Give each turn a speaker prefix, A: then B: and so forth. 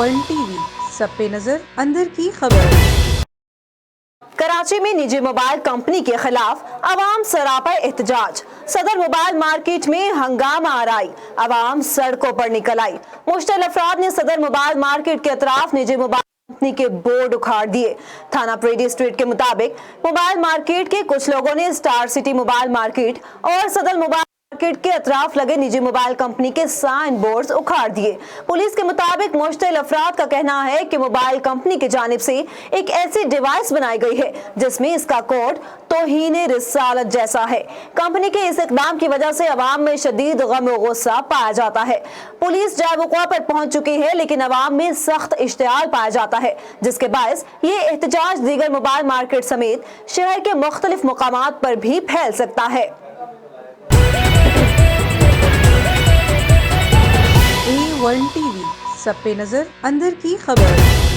A: One TV, सब पे नजर, अंदर की खबर।
B: कराची में निजी मोबाइल कंपनी के खिलाफ अवाम सरापा एहतजाज। सदर मोबाइल मार्केट में हंगामा आराई, अवाम सड़कों पर निकल आई। मुश्तल अफराद ने सदर मोबाइल मार्केट के अतराफ निजी मोबाइल कंपनी के बोर्ड उखाड़ दिए। थाना परेडी स्ट्रीट के मुताबिक मोबाइल मार्केट के कुछ लोगों ने स्टार सिटी मोबाइल मार्केट और सदर मोबाइल मार्केट के अतराफ लगे निजी मोबाइल कंपनी के साइन बोर्ड्स उखाड़ दिए। पुलिस के मुताबिक मुश्तल अफराद का कहना है कि मोबाइल कंपनी की जानिब से एक ऐसी डिवाइस बनाई गई है जिसमें इसका कोड तौहीने रिसालत जैसा है। कंपनी के इस इकदाम की वजह से अवाम में शदीद गम और गुस्सा पाया जाता है। पुलिस जाए वक़्वा पर पहुंच चुकी है, लेकिन अवाम में सख्त इश्तियाल पाया जाता है, जिसके बायस ये एहतजाज दीगर मोबाइल मार्केट समेत शहर के मुख्तलिफ मकामात पर भी फैल सकता है।
A: A1 टीवी, सब पे नजर, अंदर की खबर।